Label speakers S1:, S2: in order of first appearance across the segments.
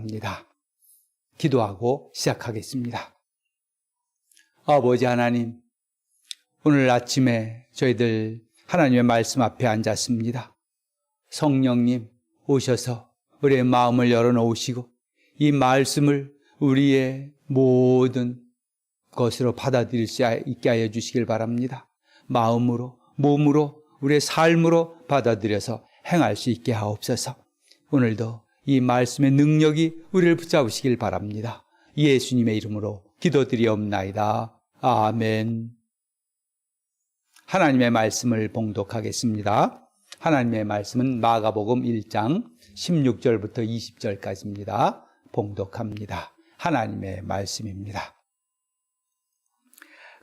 S1: 합니다. 기도하고 시작하겠습니다. 아버지 하나님, 오늘 아침에 저희들 하나님의 말씀 앞에 앉았습니다. 성령님 오셔서 우리의 마음을 열어놓으시고 이 말씀을 우리의 모든 것으로 받아들일 수 있게 하여 주시길 바랍니다. 마음으로, 몸으로, 우리의 삶으로 받아들여서 행할 수 있게 하옵소서. 오늘도 이 말씀의 능력이 우리를 붙잡으시길 바랍니다. 예수님의 이름으로 기도드리옵나이다. 아멘. 하나님의 말씀을 봉독하겠습니다. 하나님의 말씀은 마가복음 1장 16절부터 20절까지입니다. 봉독합니다. 하나님의 말씀입니다.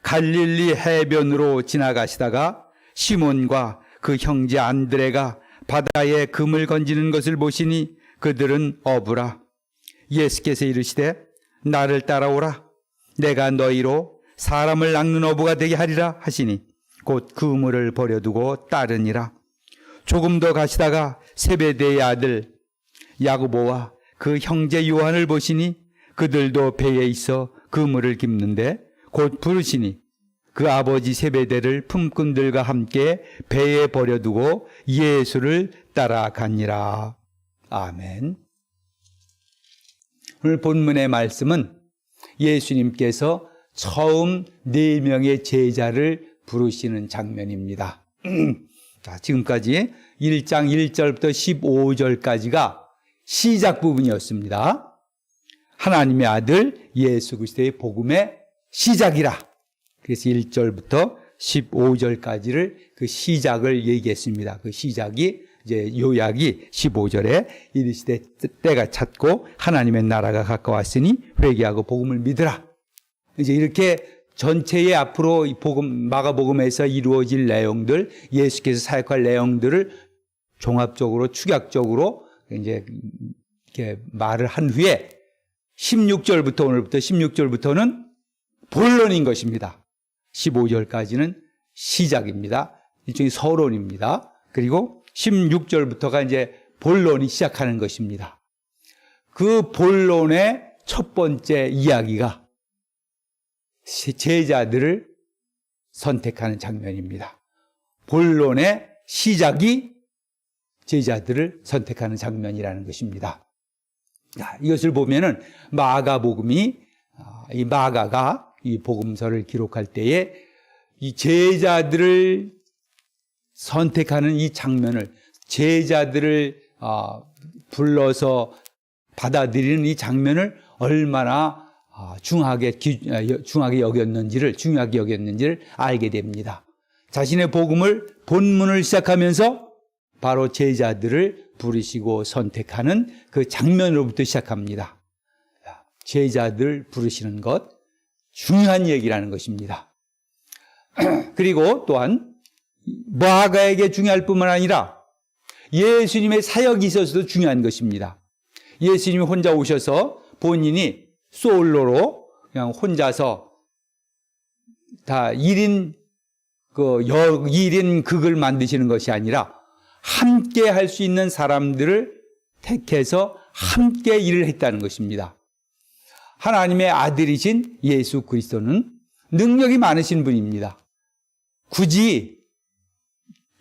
S1: 갈릴리 해변으로 지나가시다가 시몬과 그 형제 안드레가 바다에 금을 건지는 것을 보시니 그들은 어부라. 예수께서 이르시되 나를 따라오라. 내가 너희로 사람을 낚는 어부가 되게 하리라 하시니 곧 그물을 버려두고 따르니라. 조금 더 가시다가 세베대의 아들 야고보와 그 형제 요한을 보시니 그들도 배에 있어 그물을 깁는데 곧 부르시니 그 아버지 세베대를 품꾼들과 함께 배에 버려두고 예수를 따라가니라. 아멘. 오늘 본문의 말씀은 예수님께서 처음 4명의 제자를 부르시는 장면입니다. 자, 지금까지 1장 1절부터 15절까지가 시작 부분이었습니다. 하나님의 아들 예수 그리스도의 복음의 시작이라. 그래서 1절부터 15절까지를 그 시작을 얘기했습니다. 그 시작이 이제 요약이 15절에 이르시되 때가 찼고 하나님의 나라가 가까웠으니 회개하고 복음을 믿으라. 이제 이렇게 전체의 앞으로 이 복음 마가복음에서 이루어질 내용들, 예수께서 사역할 내용들을 종합적으로 축약적으로 이제 이렇게 말을 한 후에 16절부터 오늘부터 16절부터는 본론인 것입니다. 15절까지는 시작입니다. 일종의 서론입니다. 그리고 16절부터가 이제 본론이 시작하는 것입니다. 그 본론의 첫 번째 이야기가 제자들을 선택하는 장면입니다. 본론의 시작이 제자들을 선택하는 장면이라는 것입니다. 이것을 보면은 마가복음이 이 마가가 이 복음서를 기록할 때에 이 제자들을 선택하는 이 장면을 제자들을 불러서 받아들이는 이 장면을 얼마나 중요하게 여겼는지를 알게 됩니다. 자신의 복음을 본문을 시작하면서 바로 제자들을 부르시고 선택하는 그 장면으로부터 시작합니다. 제자들 부르시는 것 중요한 얘기라는 것입니다. 그리고 또한 마가에게 중요할 뿐만 아니라 예수님의 사역이 있어서도 중요한 것입니다. 예수님이 혼자 오셔서 본인이 솔로로 그냥 혼자서 다 1인 극을 만드시는 것이 아니라 함께 할 수 있는 사람들을 택해서 함께 일을 했다는 것입니다. 하나님의 아들이신 예수 그리스도는 능력이 많으신 분입니다. 굳이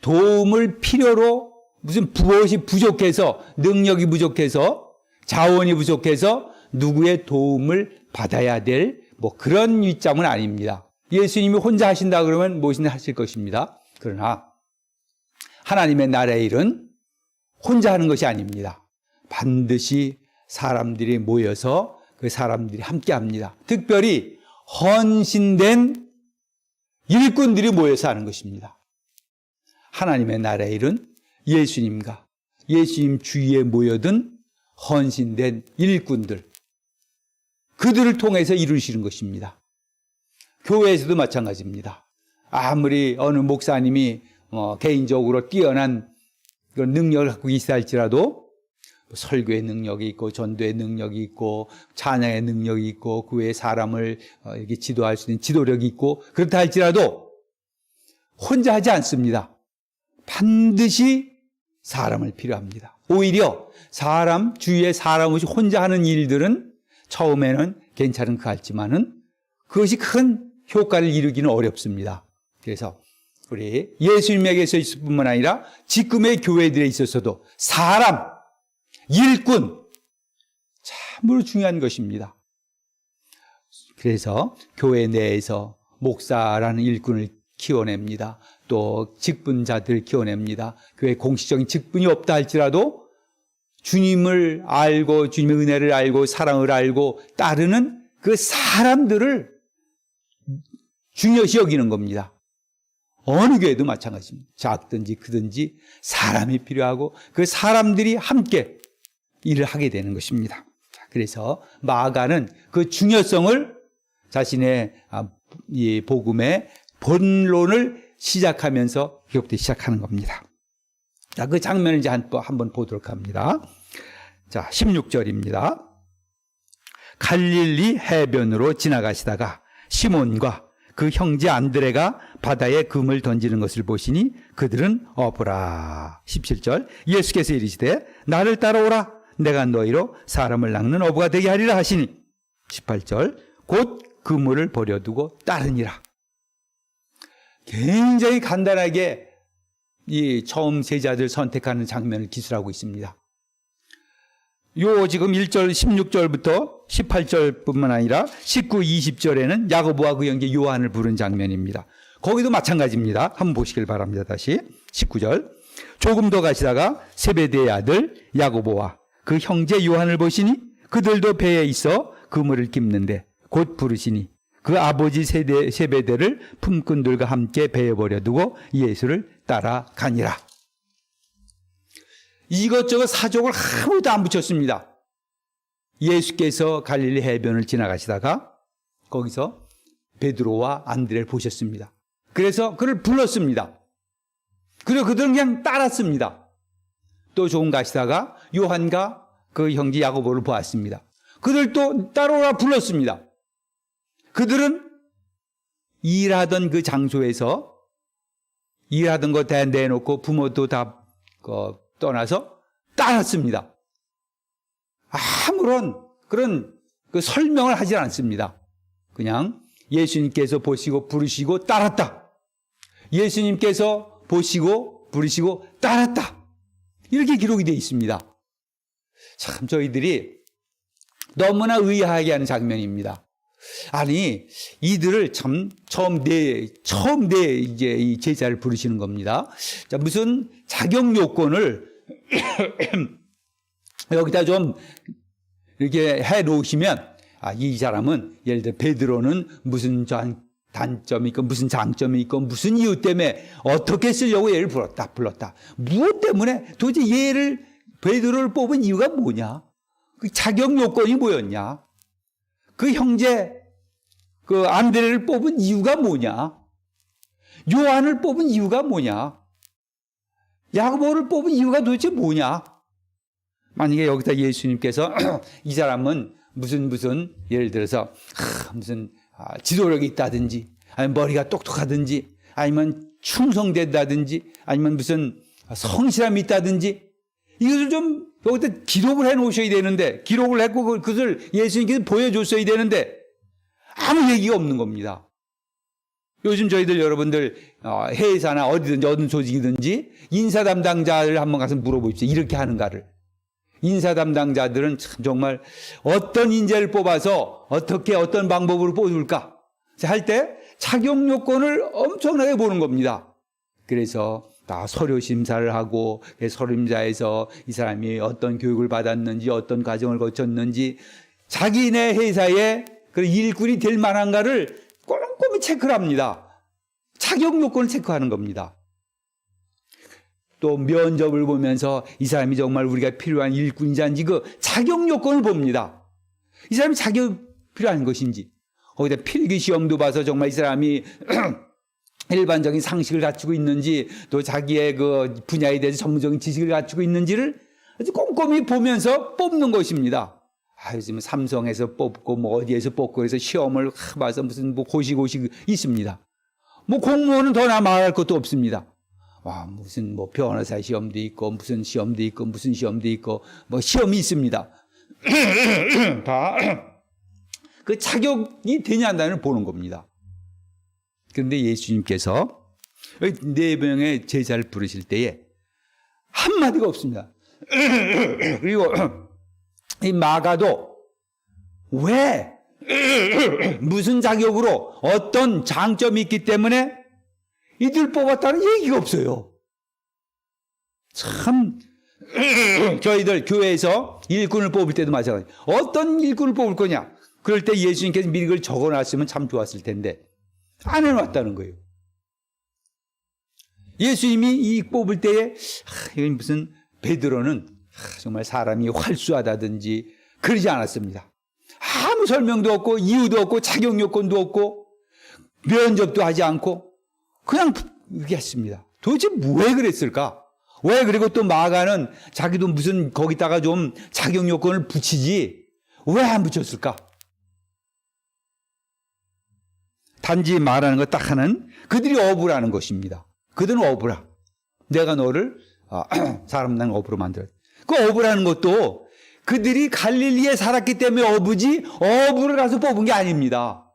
S1: 도움을 필요로 무엇이 부족해서 능력이 부족해서 자원이 부족해서 누구의 도움을 받아야 될 그런 위점은 아닙니다. 예수님이 혼자 하신다 그러면 무엇이나 하실 것입니다. 그러나 하나님의 나라의 일은 혼자 하는 것이 아닙니다. 반드시 사람들이 모여서 그 사람들이 함께 합니다. 특별히 헌신된 일꾼들이 모여서 하는 것입니다. 하나님의 나라의 일은 예수님과 예수님 주위에 모여든 헌신된 일꾼들, 그들을 통해서 이루시는 것입니다. 교회에서도 마찬가지입니다. 아무리 어느 목사님이 개인적으로 뛰어난 그런 능력을 갖고 있어 할지라도 설교의 능력이 있고 전도의 능력이 있고 찬양의 능력이 있고 그 외에 사람을 이렇게 지도할 수 있는 지도력이 있고 그렇다 할지라도 혼자 하지 않습니다. 반드시 사람을 필요합니다. 오히려 주위에 사람 없이 혼자 하는 일들은 처음에는 괜찮은 것 같지만은 그것이 큰 효과를 이루기는 어렵습니다. 그래서 우리 예수님에게서 있을 뿐만 아니라 지금의 교회들에 있어서도 사람, 일꾼, 참으로 중요한 것입니다. 그래서 교회 내에서 목사라는 일꾼을 키워냅니다. 또 직분자들을 키워냅니다. 교회 공식적인 직분이 없다 할지라도 주님을 알고 주님의 은혜를 알고 사랑을 알고 따르는 그 사람들을 중요시 여기는 겁니다. 어느 교회도 마찬가지입니다. 작든지 크든지 사람이 필요하고 그 사람들이 함께 일을 하게 되는 것입니다. 그래서 마가는 그 중요성을 자신의 이 복음의 본론을 시작하면서 기록부터 시작하는 겁니다. 자, 그 장면을 이제 한번 보도록 합니다. 자, 16절입니다. 갈릴리 해변으로 지나가시다가 시몬과 그 형제 안드레가 바다에 금을 던지는 것을 보시니 그들은 어부라. 17절 예수께서 이르시되 나를 따라오라. 내가 너희로 사람을 낚는 어부가 되게 하리라 하시니 18절 곧 그물을 버려두고 따르니라. 굉장히 간단하게 이 처음 제자들 선택하는 장면을 기술하고 있습니다. 요 지금 1절 16절부터 18절뿐만 아니라 19, 20절에는 야고보와 그 형제 요한을 부른 장면입니다. 거기도 마찬가지입니다. 한번 보시길 바랍니다. 다시 19절 조금 더 가시다가 세베대의 아들 야고보와 그 형제 요한을 보시니 그들도 배에 있어 그물을 깁는데 곧 부르시니 그 아버지 세베대를 품꾼들과 함께 배에 버려두고 예수를 따라가니라. 이것저것 사족을 아무도 안 붙였습니다. 예수께서 갈릴리 해변을 지나가시다가 거기서 베드로와 안드레를 보셨습니다. 그래서 그를 불렀습니다. 그리고 그들은 그냥 따랐습니다. 또 조금 가시다가 요한과 그 형제 야고보를 보았습니다. 그들 또 따라오라 불렀습니다. 그들은 일하던 그 장소에서 일하던 거 다 내놓고 부모도 다 떠나서 따랐습니다. 아무런 그런 그 설명을 하지 않습니다. 그냥 예수님께서 보시고 부르시고 따랐다. 예수님께서 보시고 부르시고 따랐다. 이렇게 기록이 되어 있습니다. 참 저희들이 너무나 의아하게 하는 장면입니다. 아니 이들을 참 처음 이제 이 제자를 부르시는 겁니다. 자, 무슨 자격 요건을 여기다 좀 이렇게 해 놓으시면 이 사람은 예를 들어 베드로는 무슨 단점이 있고 무슨 장점이 있고 무슨 이유 때문에 어떻게 쓰려고 얘를 불렀다. 무엇 때문에 도대체 베드로를 뽑은 이유가 뭐냐? 그 자격 요건이 뭐였냐? 그 형제 그 안드레를 뽑은 이유가 뭐냐? 요한을 뽑은 이유가 뭐냐? 야고보를 뽑은 이유가 도대체 뭐냐? 만약에 여기다 예수님께서 이 사람은 무슨 예를 들어서 무슨 지도력이 있다든지 아니면 머리가 똑똑하든지 아니면 충성된다든지 아니면 무슨 성실함이 있다든지 이것을 좀 여기다 기록을 해 놓으셔야 되는데 기록을 했고 그것을 예수님께서 보여줬어야 되는데 아무 얘기가 없는 겁니다. 요즘 저희들 여러분들 회사나 어디든지 어느 조직이든지 인사 담당자를 한번 가서 물어보십시오. 이렇게 하는가를. 인사 담당자들은 참 정말 어떤 인재를 뽑아서 어떻게 어떤 방법으로 뽑을까 할 때 착용 요건을 엄청나게 보는 겁니다. 그래서 다 서류 심사를 하고 서류 심사에서 이 사람이 어떤 교육을 받았는지 어떤 과정을 거쳤는지 자기네 회사에 그 일꾼이 될 만한가를 꼼꼼히 체크를 합니다. 착용 요건을 체크하는 겁니다. 또 면접을 보면서 이 사람이 정말 우리가 필요한 일꾼인지 아닌지 그 자격 요건을 봅니다. 이 사람이 자격 필요한 것인지 거기다 필기 시험도 봐서 정말 이 사람이 일반적인 상식을 갖추고 있는지 또 자기의 그 분야에 대해서 전문적인 지식을 갖추고 있는지를 아주 꼼꼼히 보면서 뽑는 것입니다. 요즘 삼성에서 뽑고 뭐 어디에서 뽑고 해서 시험을 봐서 무슨 고시 있습니다. 공무원은 더 말할 것도 없습니다. 와, 무슨 뭐 변호사 시험도 있고, 무슨 시험도 있고, 무슨 시험도 있고, 뭐 시험이 있습니다. 다 그 자격이 되냐 안 되냐를 보는 겁니다. 그런데 예수님께서 네 명의 제자를 부르실 때에 한마디가 없습니다. 그리고 이 마가도 왜 무슨 자격으로 어떤 장점이 있기 때문에 이들 뽑았다는 얘기가 없어요. 참 저희들 교회에서 일꾼을 뽑을 때도 마찬가지. 어떤 일꾼을 뽑을 거냐? 그럴 때 예수님께서 미리 그걸 적어놨으면 참 좋았을 텐데 안 해놨다는 거예요. 예수님이 이 뽑을 때에 이건 무슨 베드로는 정말 사람이 활수하다든지 그러지 않았습니다. 아무 설명도 없고 이유도 없고 자격 요건도 없고 면접도 하지 않고 그냥 이렇게 했습니다. 도대체 왜 그랬을까? 왜 그리고 또 마가는 자기도 무슨 거기다가 좀 자격 요건을 붙이지 왜 안 붙였을까? 단지 말하는 것 딱 하나는 그들이 어부라는 것입니다. 그들은 어부라. 내가 너를 사람 난 어부로 만들었다. 그 어부라는 것도 그들이 갈릴리에 살았기 때문에 어부지 어부를 가서 뽑은 게 아닙니다.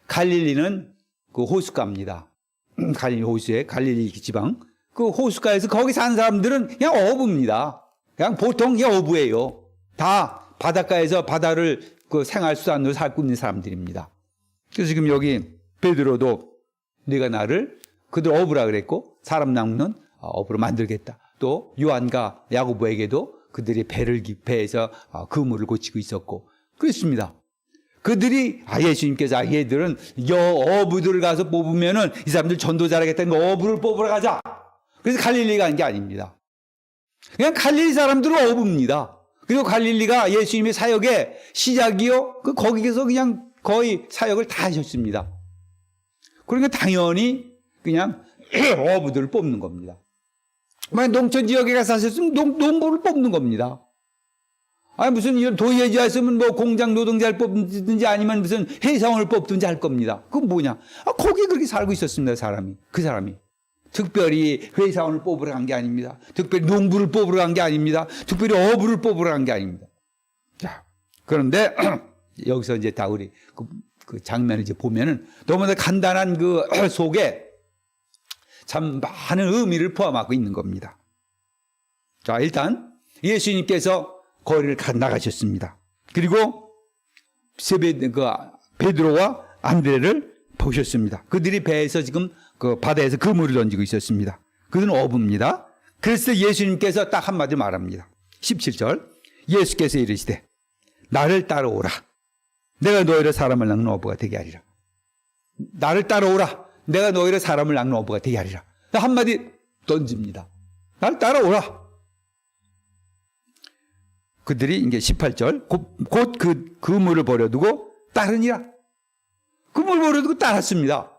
S1: 갈릴리는 그 호숫가입니다. 갈릴리 호수에 갈릴리 지방 그 호숫가에서 거기 사는 사람들은 그냥 어부입니다. 그냥 보통 그냥 어부예요. 다 바닷가에서 바다를 그 생활수단으로 살고 있는 사람들입니다. 그래서 지금 여기 베드로도 네가 나를 그들 어부라 그랬고 사람 낚는 어부로 만들겠다. 또 요한과 야고보에게도 그들이 배에서 그물을 고치고 있었고 그렇습니다. 그들이 예수님께서 얘들은 어부들을 가서 뽑으면은 이 사람들 전도 잘하겠다는 거 어부를 뽑으러 가자. 그래서 갈릴리 간 게 아닙니다. 그냥 갈릴리 사람들은 어부입니다. 그리고 갈릴리가 예수님의 사역의 시작이요. 거기에서 그냥 거의 사역을 다 하셨습니다. 그러니까 당연히 그냥 어부들을 뽑는 겁니다. 만약 농촌 지역에 가서 사셨으면 농부를 뽑는 겁니다. 아니 무슨 이런 도예지였으면 뭐 공장 노동자를 뽑든지 아니면 무슨 회사원을 뽑든지 할 겁니다. 그건 뭐냐? 거기 그렇게 살고 있었습니다. 그 사람이. 특별히 회사원을 뽑으러 간 게 아닙니다. 특별히 농부를 뽑으러 간 게 아닙니다. 특별히 어부를 뽑으러 간 게 아닙니다. 자, 그런데 여기서 이제 다 우리 그 장면을 이제 보면은 너무나 간단한 그 속에 참 많은 의미를 포함하고 있는 겁니다. 자, 일단 예수님께서 거리를 나가셨습니다. 그리고 베드로와 안드레를 보셨습니다. 그들이 배에서 지금 그 바다에서 그물을 던지고 있었습니다. 그들은 어부입니다. 그래서 예수님께서 딱 한마디 말합니다. 17절 예수께서 이르시되 나를 따라오라. 내가 너희를 사람을 낚는 어부가 되게 하리라. 나를 따라오라. 내가 너희를 사람을 낚는 어부가 되게 하리라. 한마디 던집니다. 나를 따라오라. 그들이 이제 18절 곧 그 그물을 버려두고 따르니라. 그물을 버려두고 따랐습니다.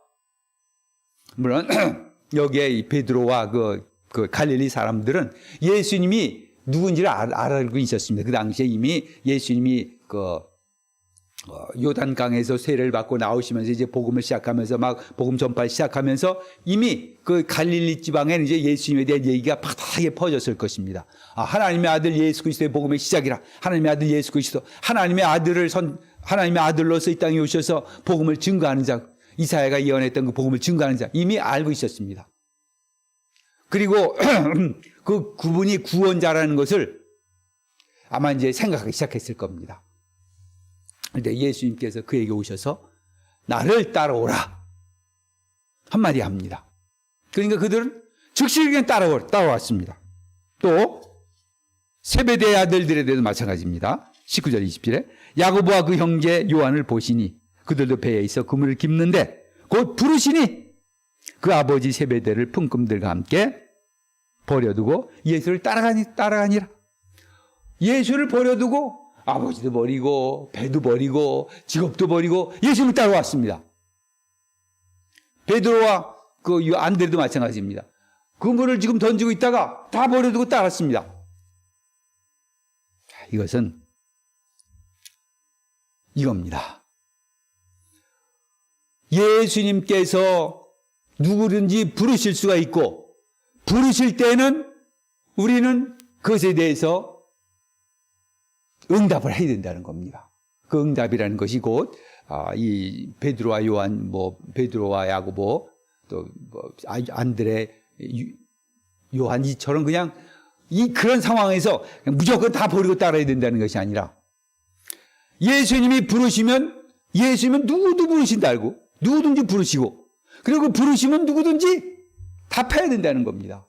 S1: 물론 여기에 이 베드로와 그 갈릴리 사람들은 예수님이 누군지를 알고 있었습니다. 그 당시에 이미 예수님이 요단강에서 세례를 받고 나오시면서 이제 복음을 시작하면서 막 복음 전파를 시작하면서 이미 그 갈릴리 지방에는 이제 예수님에 대한 얘기가 바닥에 퍼졌을 것입니다. 하나님의 아들 예수 그리스도의 복음의 시작이라. 하나님의 아들 예수 그리스도. 하나님의 아들로서 이 땅에 오셔서 복음을 증거하는 자. 이사야가 예언했던 그 복음을 증거하는 자. 이미 알고 있었습니다. 그리고 그 그분이 구원자라는 것을 아마 이제 생각하기 시작했을 겁니다. 그런데 예수님께서 그에게 오셔서 나를 따라오라 한마디 합니다. 그러니까 그들은 즉시 그냥 따라왔습니다. 또 세베대의 아들들에 대해서 마찬가지입니다. 19절 20절에 야고보와 그 형제 요한을 보시니 그들도 배에 있어 그물을 깁는데 곧 부르시니 그 아버지 세베대를 품꾼들과 함께 버려두고 예수를 따라가니라. 예수를 버려두고 아버지도 버리고 배도 버리고 직업도 버리고 예수를 따라왔습니다. 베드로와 그 안드레도 마찬가지입니다. 그물을 지금 던지고 있다가 다 버려두고 따랐습니다. 이것은 이겁니다. 예수님께서 누구든지 부르실 수가 있고, 부르실 때는 우리는 그것에 대해서 응답을 해야 된다는 겁니다. 그 응답이라는 것이 곧 이 베드로와 요한, 베드로와 야고보, 또 안드레, 요한 이처럼 그냥 그런 상황에서 그냥 무조건 다 버리고 따라야 된다는 것이 아니라, 예수님이 부르시면 누구도 부르신다 알고, 누구든지 부르시고, 그리고 부르시면 누구든지 답해야 된다는 겁니다.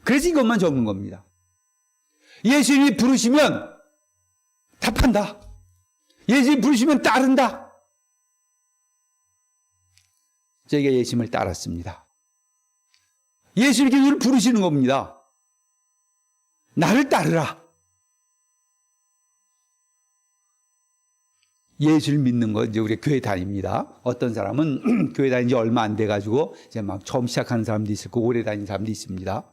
S1: 그래서 이것만 적는 겁니다. 예수님이 부르시면 답한다. 예수님이 부르시면 따른다. 저희가 예수님을 따랐습니다. 예수님께 우리를 부르시는 겁니다. 나를 따르라. 예수를 믿는 거, 이제 우리 교회 다닙니다. 어떤 사람은 교회 다닌 지 얼마 안 돼가지고, 이제 막 처음 시작하는 사람도 있을 거고, 오래 다니는 사람도 있습니다.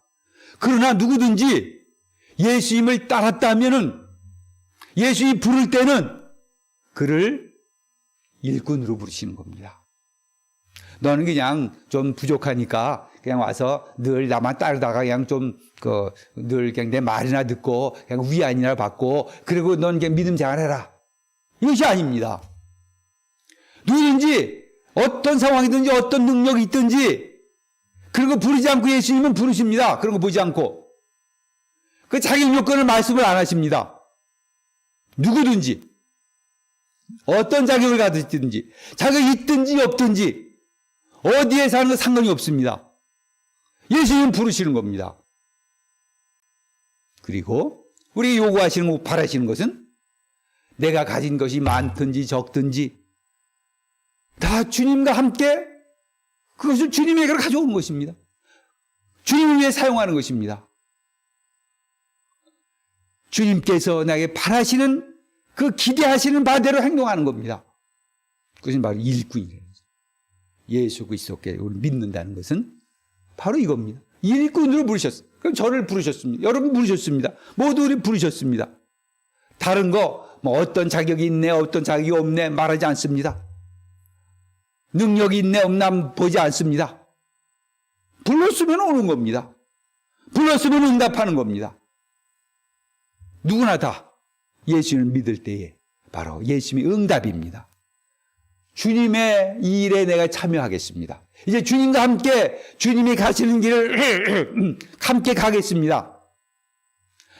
S1: 그러나 누구든지 예수님을 따랐다면은, 예수님이 부를 때는 그를 일꾼으로 부르시는 겁니다. 너는 그냥 좀 부족하니까 그냥 와서 늘 나만 따르다가 그냥 늘 그냥 내 말이나 듣고 그냥 위안이나 받고, 그리고 넌 그냥 믿음 생활해라. 이것이 아닙니다. 누구든지 어떤 상황이든지 어떤 능력이 있든지, 그리고 부르지 않고 예수님은 부르십니다. 그런 거 보지 않고. 그 자격 요건을 말씀을 안 하십니다. 누구든지 어떤 자격을 가졌든지, 자격이 있든지 없든지, 어디에 사는 건 상관이 없습니다. 예수님은 부르시는 겁니다. 그리고 우리 요구하시는 거, 바라시는 것은 내가 가진 것이 많든지 적든지 다 주님과 함께 그것을 주님에게로 가져오는 것입니다. 주님을 위해 사용하는 것입니다. 주님께서 나에게 바라시는 그 기대하시는 바대로 행동하는 겁니다. 그것은 바로 일꾼이에요. 예수 그리스도께 우리를 믿는다는 것은 바로 이겁니다. 일꾼으로 부르셨어요. 그럼 저를 부르셨습니다. 여러분 부르셨습니다. 모두 우리 부르셨습니다. 다른 거 어떤 자격이 있네, 어떤 자격이 없네 말하지 않습니다. 능력이 있네 없나 보지 않습니다. 불렀으면 오는 겁니다. 불렀으면 응답하는 겁니다. 누구나 다 예수님을 믿을 때에 바로 예수님의 응답입니다. 주님의 이 일에 내가 참여하겠습니다. 이제 주님과 함께 주님이 가시는 길을 함께 가겠습니다.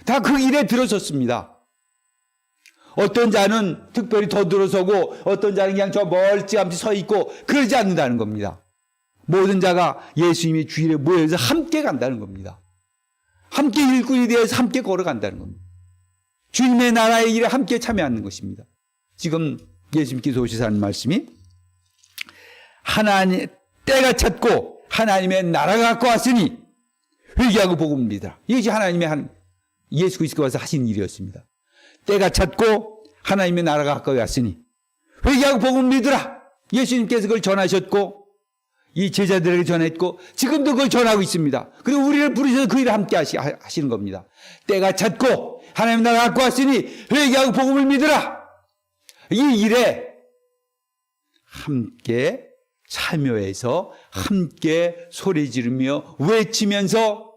S1: 다 그 일에 들어섰습니다. 어떤 자는 특별히 더 들어서고 어떤 자는 그냥 저 멀찌감치 서 있고 그러지 않는다는 겁니다. 모든 자가 예수님의 주일에 모여서 함께 간다는 겁니다. 함께 일꾼이 되어서 함께 걸어간다는 겁니다. 주님의 나라의 일에 함께 참여하는 것입니다. 지금 예수님께서 오시사는 말씀이 하나님 때가 찼고 하나님의 나라가 갖고 왔으니 회개하고 복음을 믿으라. 이것이 하나님의 예수 그리스도가 와서 하신 일이었습니다. 때가 찼고 하나님의 나라가 가까이 왔으니 회개하고 복음을 믿으라. 예수님께서 그걸 전하셨고 이 제자들에게 전했고 지금도 그걸 전하고 있습니다. 그리고 우리를 부르셔서 그 일을 함께 하시는 겁니다. 때가 찼고 하나님의 나라가 갖고 왔으니 회개하고 복음을 믿으라. 이 일에 함께 참여해서 함께 소리 지르며 외치면서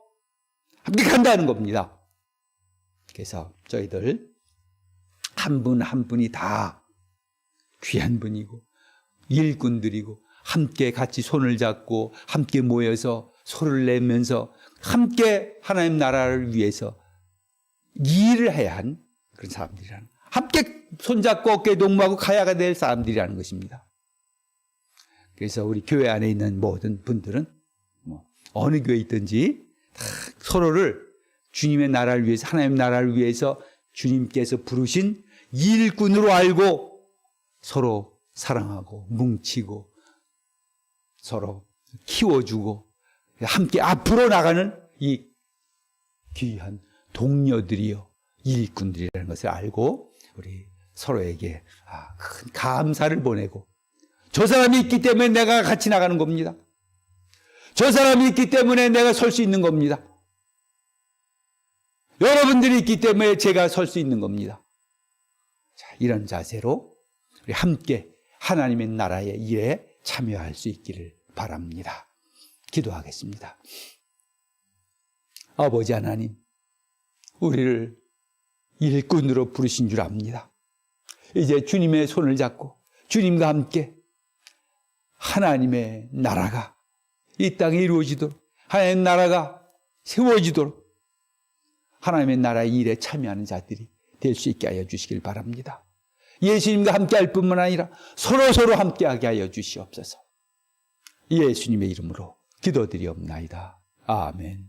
S1: 함께 간다는 겁니다. 그래서 저희들 한 분 한 분이 다 귀한 분이고 일꾼들이고 함께 같이 손을 잡고 함께 모여서 소리를 내면서 함께 하나님 나라를 위해서 일을 해야 한 그런 사람들이라는, 함께 손잡고 어깨 동무하고 가야가 될 사람들이라는 것입니다. 그래서 우리 교회 안에 있는 모든 분들은 어느 교회에 있든지 다 서로를 주님의 나라를 위해서, 하나님 나라를 위해서 주님께서 부르신 일꾼으로 알고 서로 사랑하고 뭉치고 서로 키워주고 함께 앞으로 나가는 이 귀한 동료들이요 일꾼들이라는 것을 알고 우리 서로에게 큰 감사를 보내고, 저 사람이 있기 때문에 내가 같이 나가는 겁니다. 저 사람이 있기 때문에 내가 설 수 있는 겁니다. 여러분들이 있기 때문에 제가 설 수 있는 겁니다. 자, 이런 자세로 우리 함께 하나님의 나라의 일에 참여할 수 있기를 바랍니다. 바랍니다. 기도하겠습니다. 아버지 하나님, 우리를 일꾼으로 부르신 줄 압니다. 이제 주님의 손을 잡고 주님과 함께 하나님의 나라가 이 땅에 이루어지도록, 하나님의 나라가 세워지도록 하나님의 나라의 일에 참여하는 자들이 될 수 있게 하여 주시길 바랍니다. 예수님과 함께 할 뿐만 아니라 서로 함께하게 하여 주시옵소서. 예수님의 이름으로 기도드리옵나이다. 아멘.